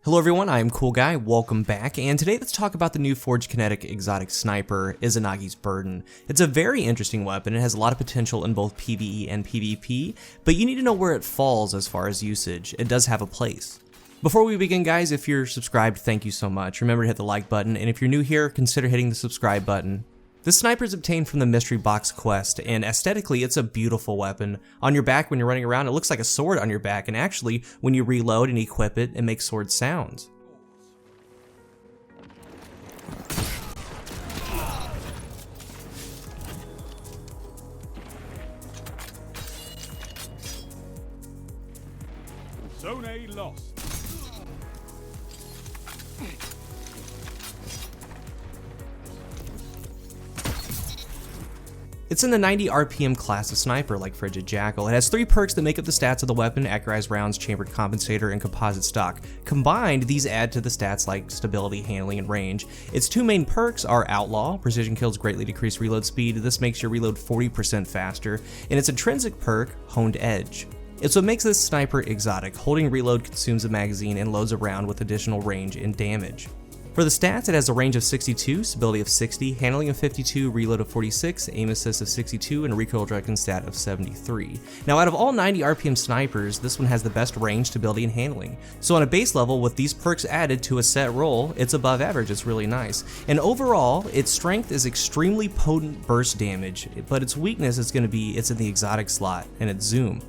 Hello everyone, I am Cool Guy, welcome back, and today let's talk about the new Forged Kinetic exotic sniper, Izanagi's Burden. It's a very interesting weapon, it has a lot of potential in both PvE and PvP, but you need to know where it falls as far as usage. It does have a place. Before we begin guys, if you're subscribed, thank you so much. Remember to hit the like button, and if you're new here, consider hitting the subscribe button. This sniper is obtained from the Mystery Box quest, and aesthetically it's a beautiful weapon. On your back when you're running around, it looks like a sword on your back, and actually, when you reload and equip it, it makes sword sounds. Zone A lost. It's in the 90 RPM class of sniper like Frigid Jackal. It has 3 perks that make up the stats of the weapon: accurized rounds, chambered compensator, and composite stock. Combined, these add to the stats like stability, handling, and range. Its 2 main perks are Outlaw, precision kills greatly decrease reload speed. This makes your reload 40% faster. And its intrinsic perk, Honed Edge. It's what makes this sniper exotic. Holding reload consumes a magazine and loads a round with additional range and damage. For the stats, it has a range of 62, stability of 60, handling of 52, reload of 46, aim assist of 62, and a recoil direction stat of 73. Now out of all 90 RPM snipers, this one has the best range, stability, and handling. So on a base level, with these perks added to a set roll, it's above average. It's really nice. And overall, its strength is extremely potent burst damage, but its weakness is going to be it's in the exotic slot and its zoom.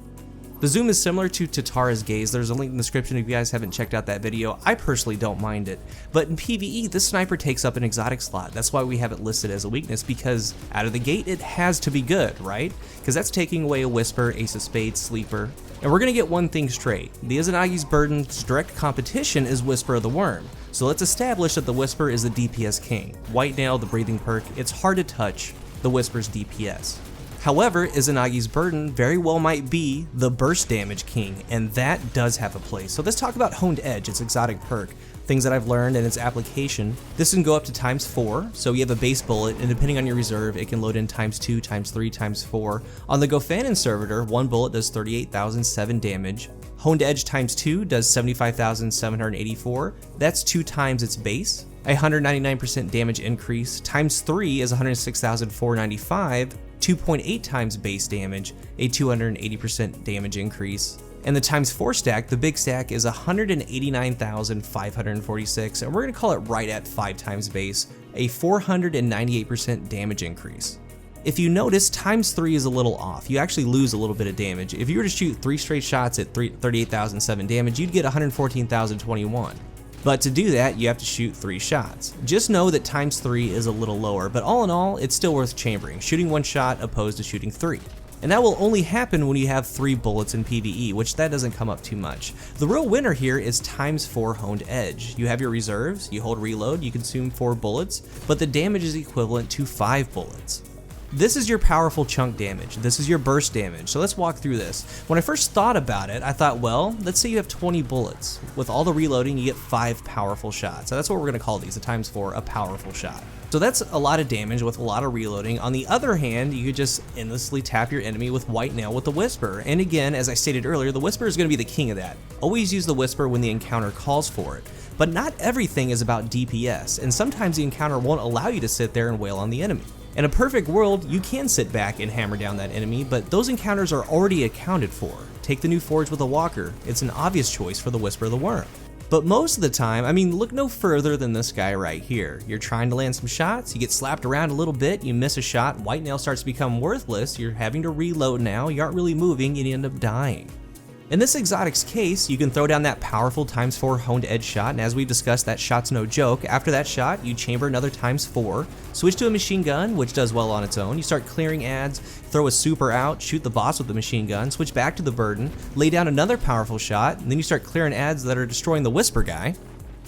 The zoom is similar to Tatara's Gaze. There's a link in the description if you guys haven't checked out that video. I personally don't mind it, but in PvE, this sniper takes up an exotic slot. That's why we have it listed as a weakness, because out of the gate, it has to be good, right? Because that's taking away a Whisper, Ace of Spades, Sleeper. And we're gonna get one thing straight. The Izanagi's Burden's direct competition is Whisper of the Worm. So let's establish that the Whisper is the DPS king. White Nail, the breathing perk, it's hard to touch the Whisper's DPS. However, Izanagi's Burden very well might be the burst damage king, and that does have a place. So let's talk about Honed Edge, its exotic perk. Things that I've learned and its application. This can go up to ×4, so you have a base bullet, and depending on your reserve, it can load in ×2, ×3, ×4. On the Gofanin servitor, 1 bullet does 38,007 damage. Honed Edge ×2 does 75,784. That's 2 times its base. A 199% damage increase, ×3 is 106,495. 2.8 times base damage, a 280% damage increase. And the ×4 stack, the big stack, is 189,546, and we're going to call it right at 5 times base, a 498% damage increase. If you notice, ×3 is a little off. You actually lose a little bit of damage. If you were to shoot 3 straight shots at 38,007 damage, you'd get 114,021. But to do that, you have to shoot 3 shots. Just know that ×3 is a little lower, but all in all, it's still worth chambering, shooting 1 shot opposed to shooting 3. And that will only happen when you have 3 bullets in PvE, which that doesn't come up too much. The real winner here is ×4 Honed Edge. You have your reserves, you hold reload, you consume 4 bullets, but the damage is equivalent to 5 bullets. This is your powerful chunk damage. This is your burst damage. So let's walk through this. When I first thought about it, I thought, well, let's say you have 20 bullets. With all the reloading, you get 5 powerful shots. So that's what we're gonna call these, a ×4, a powerful shot. So that's a lot of damage with a lot of reloading. On the other hand, you could just endlessly tap your enemy with White Nail with the Whisper. And again, as I stated earlier, the Whisper is gonna be the king of that. Always use the Whisper when the encounter calls for it. But not everything is about DPS, and sometimes the encounter won't allow you to sit there and wail on the enemy. In a perfect world, you can sit back and hammer down that enemy, but those encounters are already accounted for. Take the new Forge with a Walker. It's an obvious choice for the Whisper of the Worm. But most of the time, I mean, look no further than this guy right here. You're trying to land some shots, you get slapped around a little bit, you miss a shot, White Nail starts to become worthless, you're having to reload now, you aren't really moving, and you end up dying. In this exotic's case, you can throw down that powerful ×4 Honed Edge shot, and as we've discussed, that shot's no joke. After that shot, you chamber another ×4, switch to a machine gun, which does well on its own. You start clearing ads, throw a super out, shoot the boss with the machine gun, switch back to the Burden, lay down another powerful shot, and then you start clearing ads that are destroying the Whisper guy.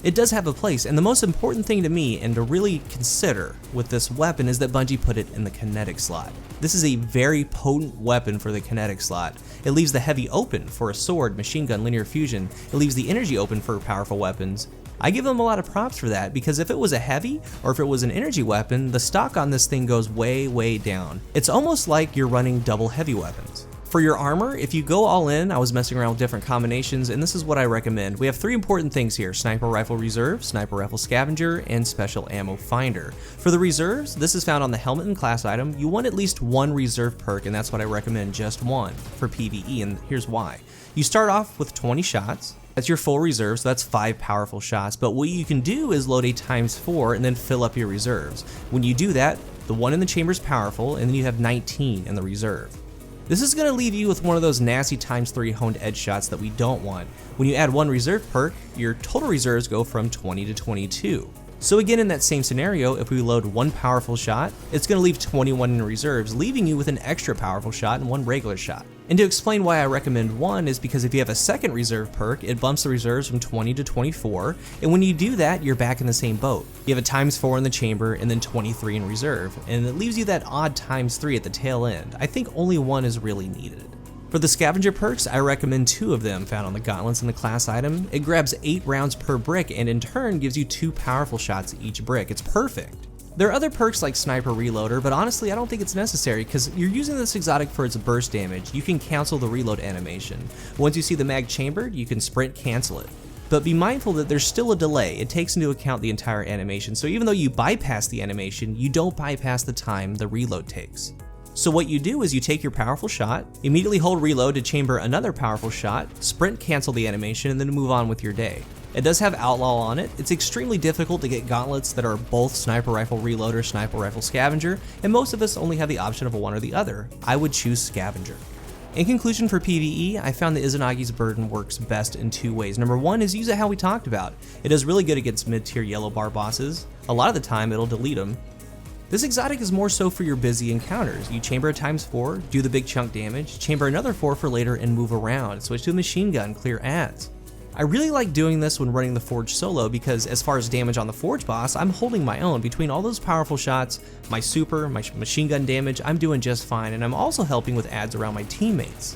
It does have a place, and the most important thing to me and to really consider with this weapon is that Bungie put it in the kinetic slot. This is a very potent weapon for the kinetic slot. It leaves the heavy open for a sword, machine gun, linear fusion. It leaves the energy open for powerful weapons. I give them a lot of props for that, because if it was a heavy or if it was an energy weapon, the stock on this thing goes way, way down. It's almost like you're running double heavy weapons. For your armor, if you go all in, I was messing around with different combinations, and this is what I recommend. We have 3 important things here: Sniper Rifle Reserve, Sniper Rifle Scavenger, and Special Ammo Finder. For the reserves, this is found on the helmet and class item. You want at least 1 reserve perk, and that's what I recommend, just 1 for PvE, and here's why. You start off with 20 shots. That's your full reserve, so that's 5 powerful shots, but what you can do is load a ×4 and then fill up your reserves. When you do that, the one in the chamber is powerful, and then you have 19 in the reserve. This is going to leave you with one of those nasty ×3 honed edge shots that we don't want. When you add 1 reserve perk, your total reserves go from 20 to 22. So again, in that same scenario, if we load 1 powerful shot, it's going to leave 21 in reserves, leaving you with an extra powerful shot and 1 regular shot. And to explain why I recommend 1 is because if you have a second reserve perk, it bumps the reserves from 20 to 24, and when you do that, you're back in the same boat. You have a ×4 in the chamber and then 23 in reserve, and it leaves you that odd ×3 at the tail end. I think only 1 is really needed. For the Scavenger Perks, I recommend 2 of them found on the gauntlets and the class item. It grabs 8 rounds per brick and in turn gives you 2 powerful shots each brick. It's perfect. There are other perks like Sniper Reloader, but honestly I don't think it's necessary because you're using this exotic for its burst damage. You can cancel the reload animation. Once you see the mag chambered, you can sprint cancel it. But be mindful that there's still a delay. It takes into account the entire animation, so even though you bypass the animation, you don't bypass the time the reload takes. So what you do is you take your powerful shot, immediately hold reload to chamber another powerful shot, sprint cancel the animation, and then move on with your day. It does have Outlaw on it. It's extremely difficult to get gauntlets that are both Sniper Rifle Reload or Sniper Rifle Scavenger, and most of us only have the option of one or the other. I would choose Scavenger. In conclusion, for PvE, I found that Izanagi's Burden works best in 2 ways. Number 1 is use it how we talked about. It is really good against mid-tier yellow bar bosses. A lot of the time, it'll delete them. This exotic is more so for your busy encounters. You chamber a ×4, do the big chunk damage, chamber another 4 for later, and move around. Switch to a machine gun, clear ads. I really like doing this when running the Forge solo because as far as damage on the Forge boss, I'm holding my own. Between all those powerful shots, my super, my machine gun damage, I'm doing just fine, and I'm also helping with ads around my teammates.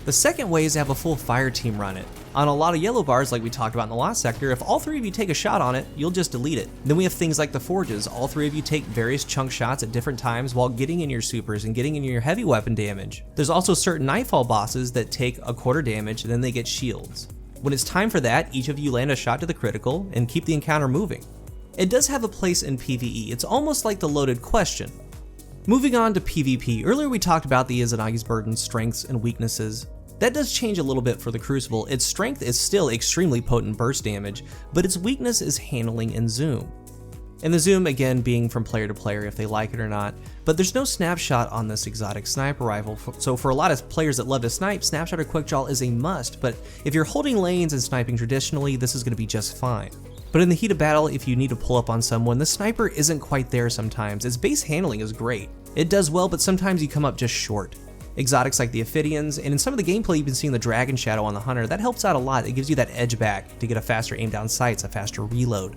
The second way is to have a full fire team run it. On a lot of yellow bars like we talked about in the last sector, if all 3 of you take a shot on it, you'll just delete it. Then we have things like the Forges. All 3 of you take various chunk shots at different times while getting in your supers and getting in your heavy weapon damage. There's also certain nightfall bosses that take a quarter damage and then they get shields. When it's time for that, each of you land a shot to the critical and keep the encounter moving. It does have a place in PvE. It's almost like the loaded question. Moving on to PvP, earlier we talked about the Izanagi's Burden's strengths and weaknesses. That does change a little bit for the Crucible. Its strength is still extremely potent burst damage, but its weakness is handling and zoom. And the zoom, again, being from player to player if they like it or not, but there's no snapshot on this exotic sniper rifle, so for a lot of players that love to snipe, snapshot or quick draw is a must, but if you're holding lanes and sniping traditionally, this is going to be just fine. But in the heat of battle, if you need to pull up on someone, the sniper isn't quite there sometimes. Its base handling is great. It does well, but sometimes you come up just short. Exotics like the Ophidians, and in some of the gameplay you've been seeing the Dragon Shadow on the Hunter, that helps out a lot. It gives you that edge back to get a faster aim down sights, a faster reload.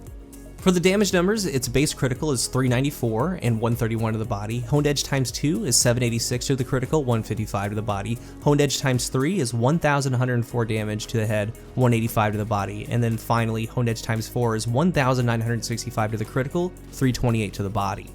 For the damage numbers, its base critical is 394 and 131 to the body. Honed edge ×2 is 786 to the critical, 155 to the body. Honed edge ×3 is 1104 damage to the head, 185 to the body. And then finally, honed edge ×4 is 1965 to the critical, 328 to the body.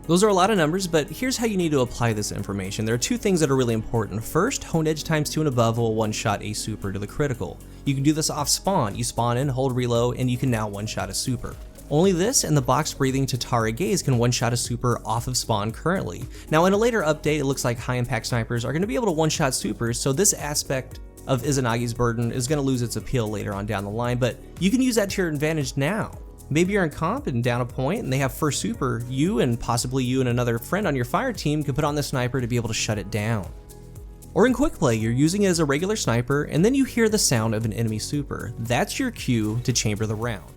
Those are a lot of numbers, but here's how you need to apply this information. There are 2 things that are really important. First, honed edge ×2 and above will one-shot a super to the critical. You can do this off spawn. You spawn in, hold reload, and you can now one-shot a super. Only this and the box breathing Tatara Gaze can one-shot a super off of spawn currently. Now in a later update, it looks like high impact snipers are going to be able to one-shot supers, so this aspect of Izanagi's Burden is going to lose its appeal later on down the line, but you can use that to your advantage now. Maybe you're in comp and down a point and they have first super, you and possibly you and another friend on your fire team can put on the sniper to be able to shut it down. Or in quick play, you're using it as a regular sniper and then you hear the sound of an enemy super. That's your cue to chamber the round.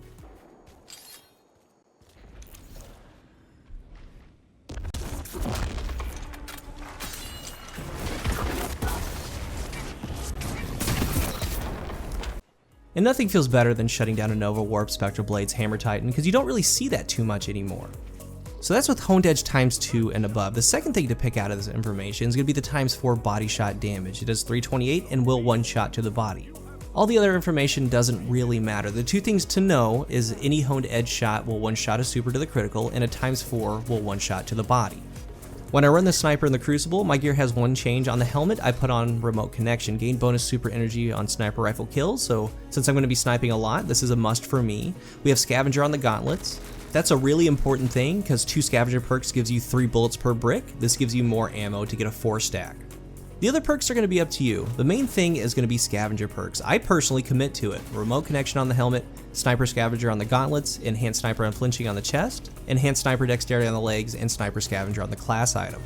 And nothing feels better than shutting down a Nova Warp, Spectral Blades, Hammer Titan, because you don't really see that too much anymore. So that's with honed edge ×2 and above. The second thing to pick out of this information is going to be the ×4 body shot damage. It does 328 and will one-shot to the body. All the other information doesn't really matter. The 2 things to know is any honed edge shot will one-shot a super to the critical, and a ×4 will one-shot to the body. When I run the sniper in the Crucible, my gear has one change. On the helmet, I put on remote connection, gain bonus super energy on sniper rifle kills, so since I'm going to be sniping a lot, this is a must for me. We have Scavenger on the gauntlets. That's a really important thing because 2 Scavenger Perks gives you 3 bullets per brick. This gives you more ammo to get a 4 stack. The other perks are going to be up to you. The main thing is going to be Scavenger Perks. I personally commit to it. Remote connection on the helmet, Sniper Scavenger on the gauntlets, Enhanced Sniper Unflinching on the chest, Enhanced Sniper Dexterity on the legs, and Sniper Scavenger on the class item.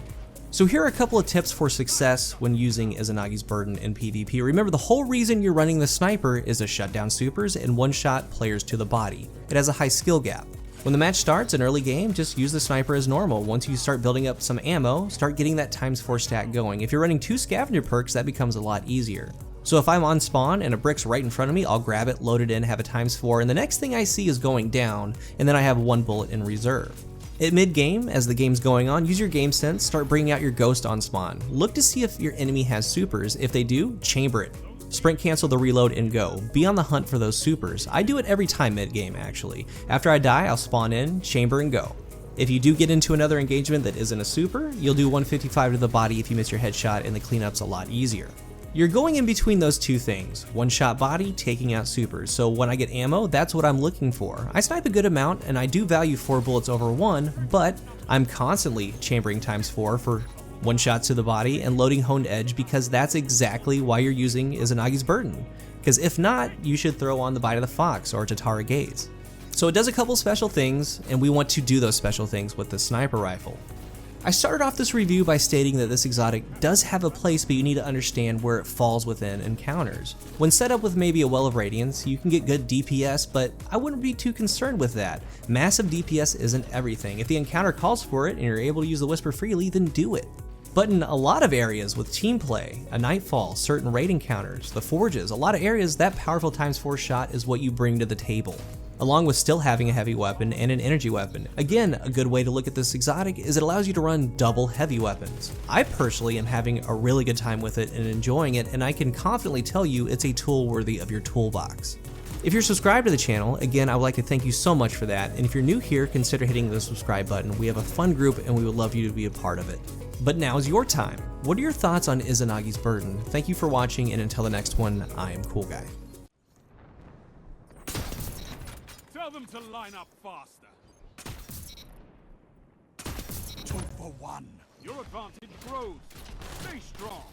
So here are a couple of tips for success when using Izanagi's Burden in PvP. Remember, the whole reason you're running the sniper is to shut down supers and one-shot players to the body. It has a high skill gap. When the match starts, in early game, just use the sniper as normal. Once you start building up some ammo, start getting that ×4 stat going. If you're running 2 Scavenger Perks, that becomes a lot easier. So if I'm on spawn and a brick's right in front of me, I'll grab it, load it in, have a ×4, and the next thing I see is going down, and then I have 1 bullet in reserve. At mid-game, as the game's going on, use your game sense, start bringing out your ghost on spawn. Look to see if your enemy has supers. If they do, chamber it. Sprint cancel the reload and go. Be on the hunt for those supers. I do it every time mid-game actually. After I die, I'll spawn in, chamber, and go. If you do get into another engagement that isn't a super, you'll do 155 to the body if you miss your headshot, and the cleanup's a lot easier. You're going in between those two things, one-shot body, taking out supers. So when I get ammo, that's what I'm looking for. I snipe a good amount, and I do value 4 bullets over 1, but I'm constantly chambering ×4 for one shots to the body and loading honed edge, because that's exactly why you're using Izanagi's Burden. Because if not, you should throw on the Bite of the Fox or Tatara Gaze. So it does a couple special things, and we want to do those special things with the sniper rifle. I started off this review by stating that this exotic does have a place, but you need to understand where it falls within encounters. When set up with maybe a Well of Radiance, you can get good DPS, but I wouldn't be too concerned with that. Massive DPS isn't everything. If the encounter calls for it and you're able to use the Whisper freely, then do it. But in a lot of areas with team play, a Nightfall, certain raid encounters, the Forges, a lot of areas, that powerful ×4 shot is what you bring to the table, along with still having a heavy weapon and an energy weapon. Again, a good way to look at this exotic is it allows you to run double heavy weapons. I personally am having a really good time with it and enjoying it, and I can confidently tell you it's a tool worthy of your toolbox. If you're subscribed to the channel, again, I would like to thank you so much for that, and if you're new here, consider hitting the subscribe button. We have a fun group and we would love you to be a part of it. But now's your time. What are your thoughts on Izanagi's Burden? Thank you for watching, and until the next one, I am Cool Guy. Tell them to line up faster. 2 for 1. Your advantage grows. Stay strong.